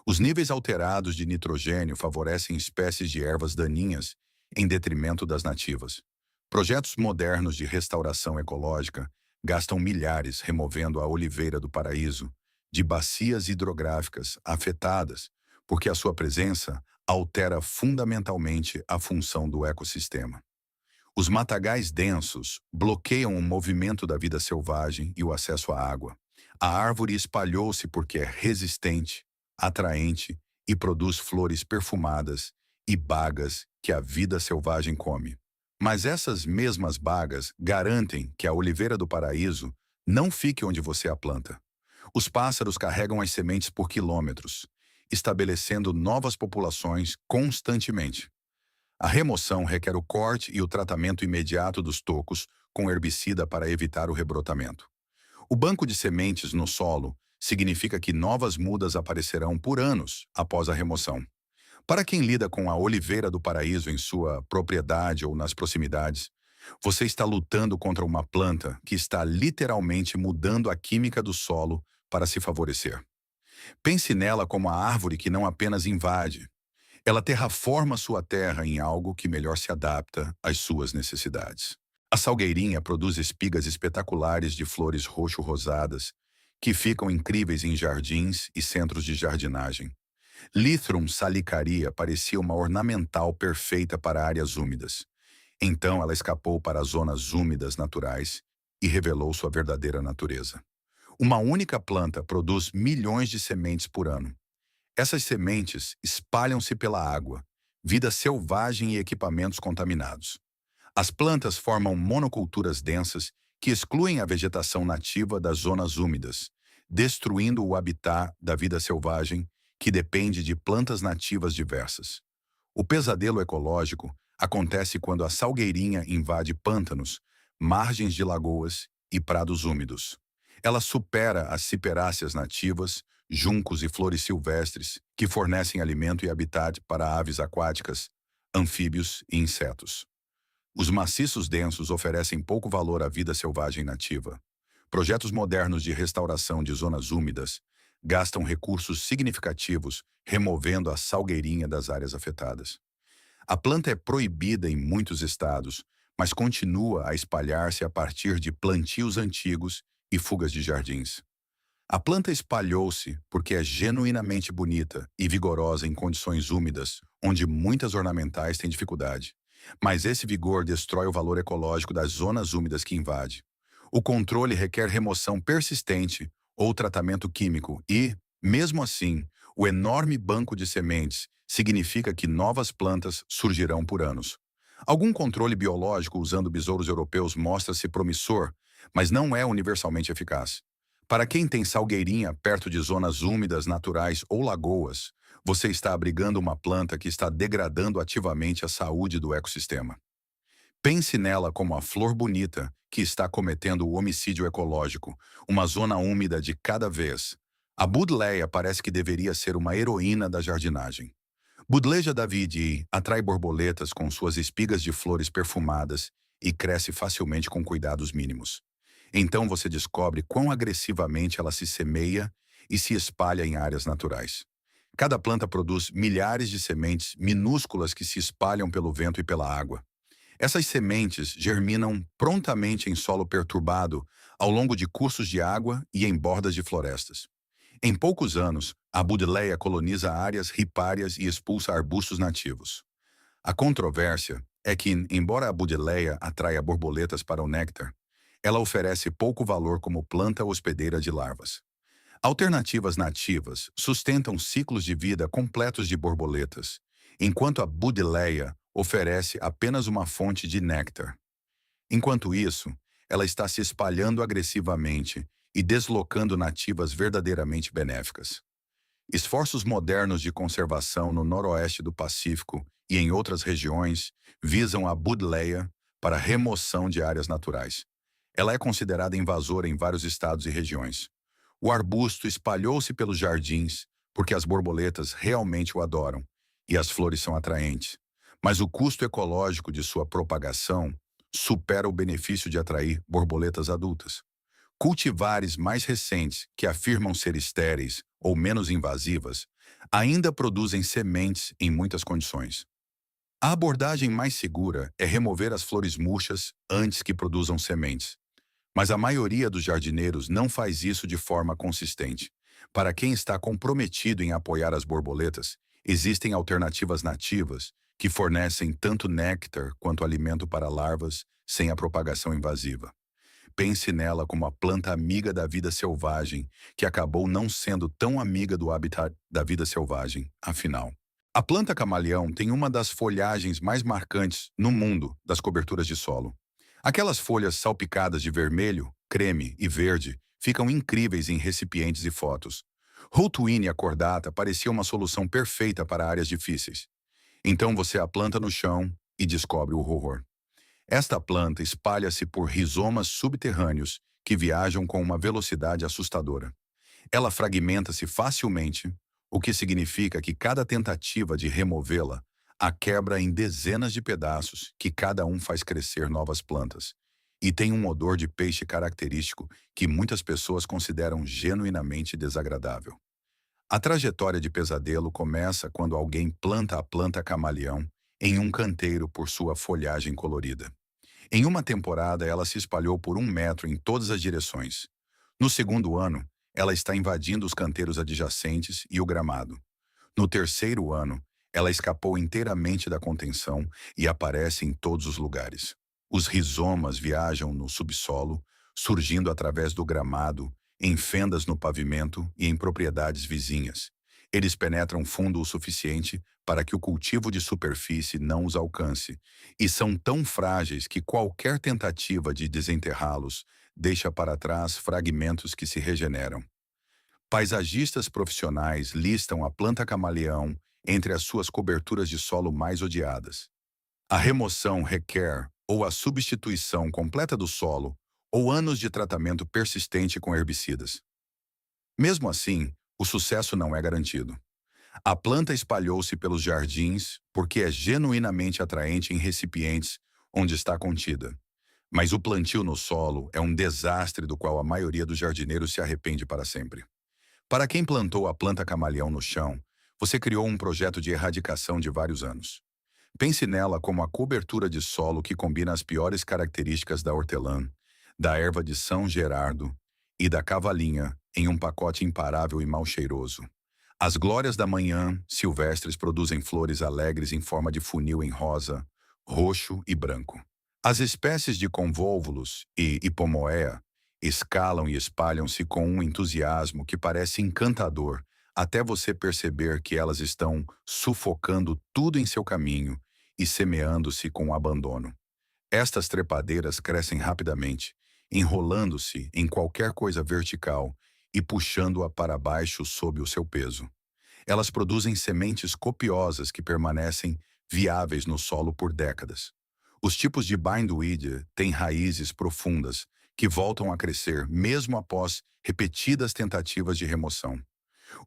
Os níveis alterados de nitrogênio favorecem espécies de ervas daninhas em detrimento das nativas. Projetos modernos de restauração ecológica gastam milhares removendo a oliveira do paraíso de bacias hidrográficas afetadas, porque a sua presença altera fundamentalmente a função do ecossistema. Os matagais densos bloqueiam o movimento da vida selvagem e o acesso à água. A árvore espalhou-se porque é resistente, atraente e produz flores perfumadas e bagas que a vida selvagem come. Mas essas mesmas bagas garantem que a oliveira do paraíso não fique onde você a planta. Os pássaros carregam as sementes por quilômetros, estabelecendo novas populações constantemente. A remoção requer o corte e o tratamento imediato dos tocos com herbicida para evitar o rebrotamento. O banco de sementes no solo significa que novas mudas aparecerão por anos após a remoção. Para quem lida com a oliveira do paraíso em sua propriedade ou nas proximidades, você está lutando contra uma planta que está literalmente mudando a química do solo para se favorecer. Pense nela como a árvore que não apenas invade, ela terraforma sua terra em algo que melhor se adapta às suas necessidades. A salgueirinha produz espigas espetaculares de flores roxo-rosadas, que ficam incríveis em jardins e centros de jardinagem. Lythrum salicaria parecia uma ornamental perfeita para áreas úmidas. Então ela escapou para as zonas úmidas naturais e revelou sua verdadeira natureza. Uma única planta produz milhões de sementes por ano. Essas sementes espalham-se pela água, vida selvagem e equipamentos contaminados. As plantas formam monoculturas densas que excluem a vegetação nativa das zonas úmidas, destruindo o habitat da vida selvagem que depende de plantas nativas diversas. O pesadelo ecológico acontece quando a salgueirinha invade pântanos, margens de lagoas e prados úmidos. Ela supera as ciperáceas nativas, juncos e flores silvestres, que fornecem alimento e habitat para aves aquáticas, anfíbios e insetos. Os maciços densos oferecem pouco valor à vida selvagem nativa. Projetos modernos de restauração de zonas úmidas gastam recursos significativos removendo a salgueirinha das áreas afetadas. A planta é proibida em muitos estados, mas continua a espalhar-se a partir de plantios antigos e fugas de jardins. A planta espalhou-se porque é genuinamente bonita e vigorosa em condições úmidas, onde muitas ornamentais têm dificuldade. Mas esse vigor destrói o valor ecológico das zonas úmidas que invade. O controle requer remoção persistente ou tratamento químico e, mesmo assim, o enorme banco de sementes significa que novas plantas surgirão por anos. Algum controle biológico usando besouros europeus mostra-se promissor, mas não é universalmente eficaz. Para quem tem salgueirinha perto de zonas úmidas naturais ou lagoas, você está abrigando uma planta que está degradando ativamente a saúde do ecossistema. Pense nela como a flor bonita que está cometendo o homicídio ecológico, uma zona úmida de cada vez. A Buddleia parece que deveria ser uma heroína da jardinagem. Buddleia davidi atrai borboletas com suas espigas de flores perfumadas e cresce facilmente com cuidados mínimos. Então você descobre quão agressivamente ela se semeia e se espalha em áreas naturais. Cada planta produz milhares de sementes minúsculas que se espalham pelo vento e pela água. Essas sementes germinam prontamente em solo perturbado ao longo de cursos de água e em bordas de florestas. Em poucos anos, a Buddleia coloniza áreas ripárias e expulsa arbustos nativos. A controvérsia é que, embora a Buddleia atraia borboletas para o néctar, ela oferece pouco valor como planta hospedeira de larvas. Alternativas nativas sustentam ciclos de vida completos de borboletas, enquanto a Buddleia oferece apenas uma fonte de néctar. Enquanto isso, ela está se espalhando agressivamente e deslocando nativas verdadeiramente benéficas. Esforços modernos de conservação no noroeste do Pacífico e em outras regiões visam a Buddleia para remoção de áreas naturais. Ela é considerada invasora em vários estados e regiões. O arbusto espalhou-se pelos jardins porque as borboletas realmente o adoram e as flores são atraentes. Mas o custo ecológico de sua propagação supera o benefício de atrair borboletas adultas. Cultivares mais recentes, que afirmam ser estéreis ou menos invasivas, Ainda produzem sementes em muitas condições. A abordagem mais segura é remover as flores murchas antes que produzam sementes. Mas a maioria dos jardineiros não faz isso de forma consistente. Para quem está comprometido em apoiar as borboletas, existem alternativas nativas que fornecem tanto néctar quanto alimento para larvas sem a propagação invasiva. Pense nela como a planta amiga da vida selvagem, que acabou não sendo tão amiga do habitat da vida selvagem, afinal. A planta camaleão tem uma das folhagens mais marcantes no mundo das coberturas de solo. Aquelas folhas salpicadas de vermelho, creme e verde ficam incríveis em recipientes e fotos. Rootwine cordata parecia uma solução perfeita para áreas difíceis. Então você a planta no chão e descobre o horror. Esta planta espalha-se por rizomas subterrâneos que viajam com uma velocidade assustadora. Ela fragmenta-se facilmente, o que significa que cada tentativa de removê-la a quebra em dezenas de pedaços que cada um faz crescer novas plantas. E tem um odor de peixe característico que muitas pessoas consideram genuinamente desagradável. A trajetória de pesadelo começa quando alguém planta a planta camaleão em um canteiro por sua folhagem colorida. Em uma temporada, ela se espalhou por 1 metro em todas as direções. No segundo ano, ela está invadindo os canteiros adjacentes e o gramado. No terceiro ano, ela escapou inteiramente da contenção e aparece em todos os lugares. Os rizomas viajam no subsolo, surgindo através do gramado, em fendas no pavimento e em propriedades vizinhas. Eles penetram fundo o suficiente para que o cultivo de superfície não os alcance, e são tão frágeis que qualquer tentativa de desenterrá-los deixa para trás fragmentos que se regeneram. Paisagistas profissionais listam a planta camaleão entre as suas coberturas de solo mais odiadas. A remoção requer ou a substituição completa do solo ou anos de tratamento persistente com herbicidas. Mesmo assim, o sucesso não é garantido. A planta espalhou-se pelos jardins porque é genuinamente atraente em recipientes onde está contida. Mas o plantio no solo é um desastre do qual a maioria dos jardineiros se arrepende para sempre. Para quem plantou a planta camaleão no chão, você criou um projeto de erradicação de vários anos. Pense nela como a cobertura de solo que combina as piores características da hortelã, da erva de São Gerardo e da cavalinha em um pacote imparável e mal cheiroso. As glórias da manhã silvestres produzem flores alegres em forma de funil em rosa, roxo e branco. As espécies de convólvulos e hipomoea escalam e espalham-se com um entusiasmo que parece encantador, até você perceber que elas estão sufocando tudo em seu caminho e semeando-se com abandono. Estas trepadeiras crescem rapidamente, enrolando-se em qualquer coisa vertical e puxando-a para baixo sob o seu peso. Elas produzem sementes copiosas que permanecem viáveis no solo por décadas. Os tipos de bindweed têm raízes profundas que voltam a crescer mesmo após repetidas tentativas de remoção.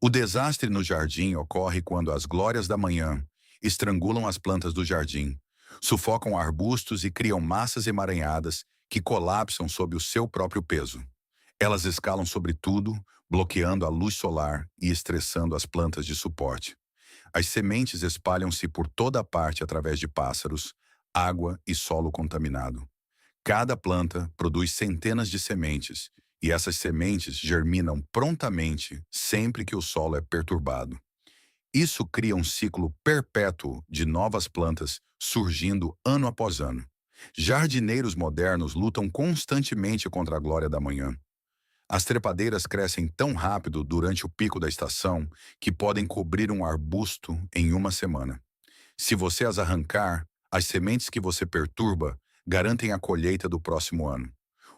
O desastre no jardim ocorre quando as glórias da manhã estrangulam as plantas do jardim, sufocam arbustos e criam massas emaranhadas que colapsam sob o seu próprio peso. Elas escalam sobre tudo, bloqueando a luz solar e estressando as plantas de suporte. As sementes espalham-se por toda a parte através de pássaros, água e solo contaminado. Cada planta produz centenas de sementes, e essas sementes germinam prontamente sempre que o solo é perturbado. Isso cria um ciclo perpétuo de novas plantas surgindo ano após ano. Jardineiros modernos lutam constantemente contra a glória da manhã. As trepadeiras crescem tão rápido durante o pico da estação que podem cobrir um arbusto em uma semana. Se você as arrancar, as sementes que você perturba garantem a colheita do próximo ano.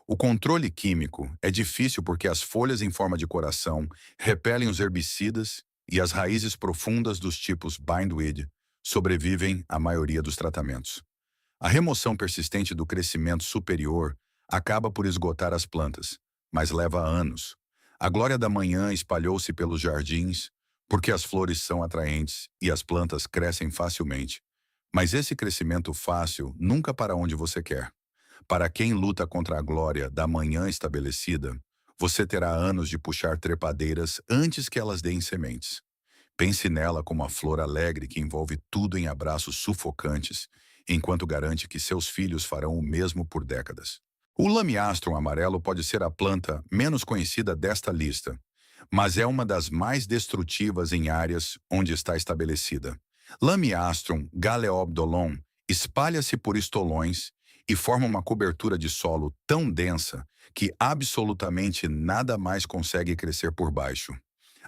O controle químico é difícil porque as folhas em forma de coração repelem os herbicidas e as raízes profundas dos tipos bindweed sobrevivem à maioria dos tratamentos. A remoção persistente do crescimento superior acaba por esgotar as plantas, mas leva anos. A glória da manhã espalhou-se pelos jardins porque as flores são atraentes e as plantas crescem facilmente. Mas esse crescimento fácil nunca para onde você quer. Para quem luta contra a glória da manhã estabelecida, você terá anos de puxar trepadeiras antes que elas deem sementes. Pense nela como a flor alegre que envolve tudo em abraços sufocantes, enquanto garante que seus filhos farão o mesmo por décadas. O lamiastrum amarelo pode ser a planta menos conhecida desta lista, mas é uma das mais destrutivas em áreas onde está estabelecida. Lamiastrum galeobdolon espalha-se por estolões e forma uma cobertura de solo tão densa que absolutamente nada mais consegue crescer por baixo.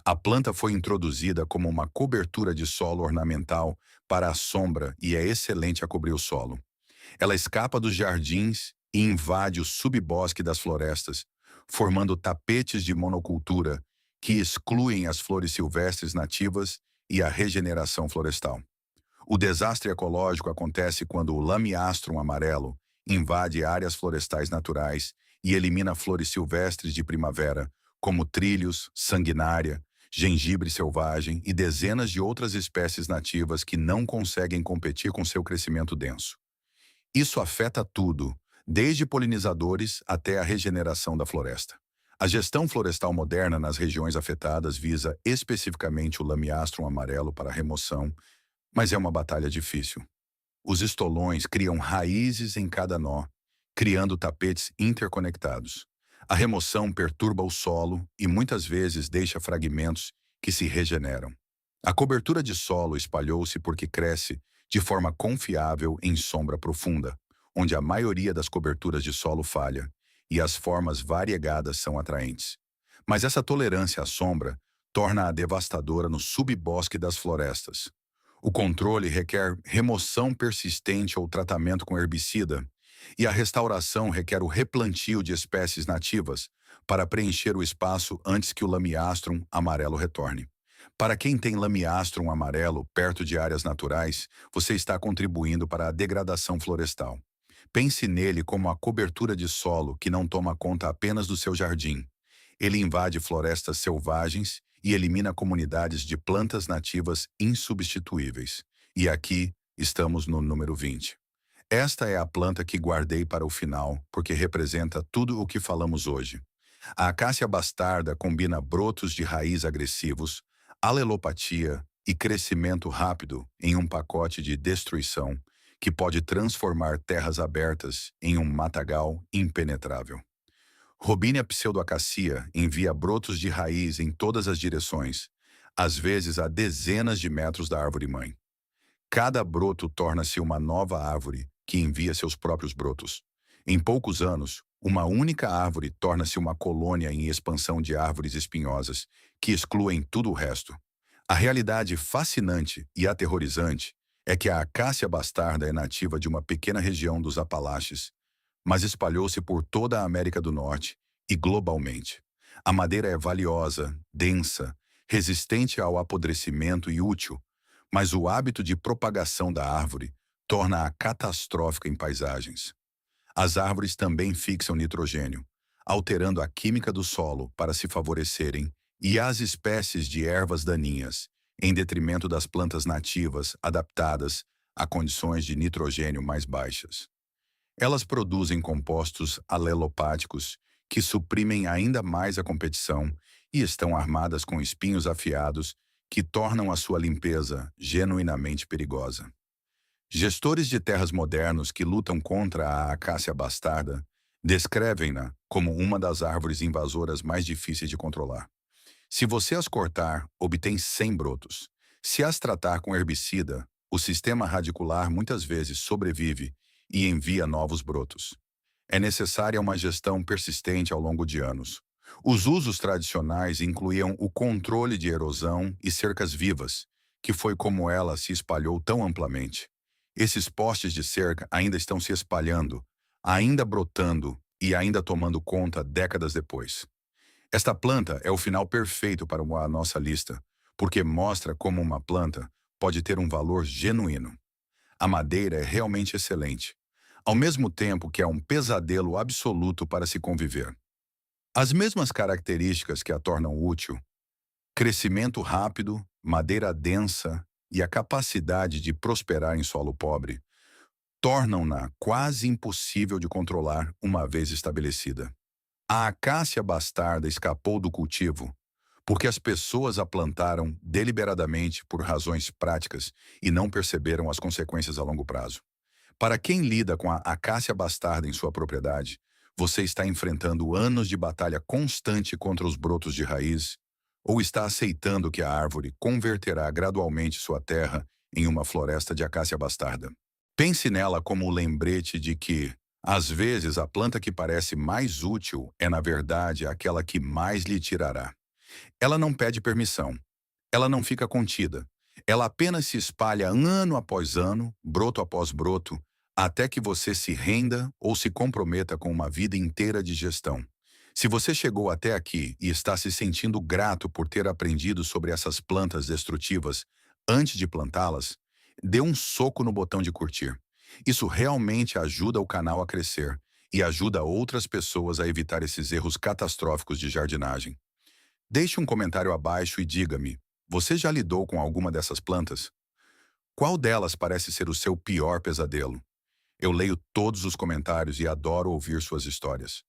A planta foi introduzida como uma cobertura de solo ornamental para a sombra e é excelente a cobrir o solo. Ela escapa dos jardins e invade o subbosque das florestas, formando tapetes de monocultura que excluem as flores silvestres nativas e a regeneração florestal. O desastre ecológico acontece quando o lamiastrum amarelo invade áreas florestais naturais e elimina flores silvestres de primavera, como trilhos, sanguinária, gengibre selvagem e dezenas de outras espécies nativas que não conseguem competir com seu crescimento denso. Isso afeta tudo, desde polinizadores até a regeneração da floresta. A gestão florestal moderna nas regiões afetadas visa especificamente o lamiastrum amarelo para remoção, mas é uma batalha difícil. Os estolões criam raízes em cada nó, criando tapetes interconectados. A remoção perturba o solo e muitas vezes deixa fragmentos que se regeneram. A cobertura de solo espalhou-se porque cresce de forma confiável em sombra profunda, onde a maioria das coberturas de solo falha e as formas variegadas são atraentes. Mas essa tolerância à sombra torna-a devastadora no subbosque das florestas. O controle requer remoção persistente ou tratamento com herbicida, e a restauração requer o replantio de espécies nativas para preencher o espaço antes que o lamiastrum amarelo retorne. Para quem tem lamiastrum amarelo perto de áreas naturais, você está contribuindo para a degradação florestal. Pense nele como a cobertura de solo que não toma conta apenas do seu jardim. Ele invade florestas selvagens e elimina comunidades de plantas nativas insubstituíveis. E aqui estamos no número 20. Esta é a planta que guardei para o final, porque representa tudo o que falamos hoje. A acácia bastarda combina brotos de raiz agressivos, alelopatia e crescimento rápido em um pacote de destruição que pode transformar terras abertas em um matagal impenetrável. Robinia pseudoacacia envia brotos de raiz em todas as direções, às vezes a dezenas de metros da árvore-mãe. Cada broto torna-se uma nova árvore que envia seus próprios brotos. Em poucos anos, uma única árvore torna-se uma colônia em expansão de árvores espinhosas que excluem tudo o resto. A realidade fascinante e aterrorizante é que a acácia bastarda é nativa de uma pequena região dos Apalaches, mas espalhou-se por toda a América do Norte e globalmente. A madeira é valiosa, densa, resistente ao apodrecimento e útil, mas o hábito de propagação da árvore torna-a catastrófica em paisagens. As árvores também fixam nitrogênio, alterando a química do solo para se favorecerem, e as espécies de ervas daninhas, em detrimento das plantas nativas adaptadas a condições de nitrogênio mais baixas. Elas produzem compostos alelopáticos que suprimem ainda mais a competição e estão armadas com espinhos afiados que tornam a sua limpeza genuinamente perigosa. Gestores de terras modernos que lutam contra a acácia bastarda descrevem-na como uma das árvores invasoras mais difíceis de controlar. Se você as cortar, obtém 100 brotos. Se as tratar com herbicida, o sistema radicular muitas vezes sobrevive e envia novos brotos. É necessária uma gestão persistente ao longo de anos. Os usos tradicionais incluíam o controle de erosão e cercas vivas, que foi como ela se espalhou tão amplamente. Esses postes de cerca ainda estão se espalhando, ainda brotando e ainda tomando conta décadas depois. Esta planta é o final perfeito para a nossa lista, porque mostra como uma planta pode ter um valor genuíno. A madeira é realmente excelente, ao mesmo tempo que é um pesadelo absoluto para se conviver. As mesmas características que a tornam útil, crescimento rápido, madeira densa e a capacidade de prosperar em solo pobre, tornam-na quase impossível de controlar uma vez estabelecida. A acácia bastarda escapou do cultivo Porque as pessoas a plantaram deliberadamente por razões práticas e não perceberam as consequências a longo prazo. Para quem lida com a acácia bastarda em sua propriedade, você está enfrentando anos de batalha constante contra os brotos de raiz, ou está aceitando que a árvore converterá gradualmente sua terra em uma floresta de acácia bastarda. Pense nela como o lembrete de que, às vezes, a planta que parece mais útil é, na verdade, aquela que mais lhe tirará. Ela não pede permissão. Ela não fica contida. Ela apenas se espalha ano após ano, broto após broto, até que você se renda ou se comprometa com uma vida inteira de gestão. Se você chegou até aqui e está se sentindo grato por ter aprendido sobre essas plantas destrutivas antes de plantá-las, dê um soco no botão de curtir. Isso realmente ajuda o canal a crescer e ajuda outras pessoas a evitar esses erros catastróficos de jardinagem. Deixe um comentário abaixo e diga-me, você já lidou com alguma dessas plantas? Qual delas parece ser o seu pior pesadelo? Eu leio todos os comentários e adoro ouvir suas histórias.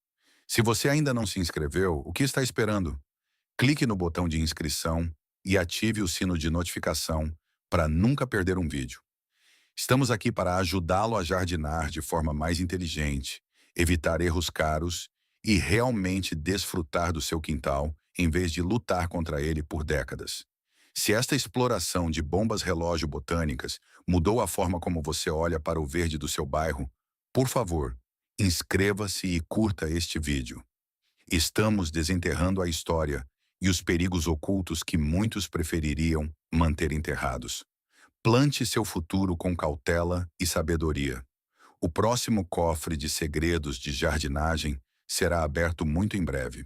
Se você ainda não se inscreveu, o que está esperando? Clique no botão de inscrição e ative o sino de notificação para nunca perder um vídeo. Estamos aqui para ajudá-lo a jardinar de forma mais inteligente, evitar erros caros e realmente desfrutar do seu quintal, em vez de lutar contra ele por décadas. Se esta exploração de bombas relógio botânicas mudou a forma como você olha para o verde do seu bairro, por favor, inscreva-se e curta este vídeo. Estamos desenterrando a história e os perigos ocultos que muitos prefeririam manter enterrados. Plante seu futuro com cautela e sabedoria. O próximo cofre de segredos de jardinagem será aberto muito em breve.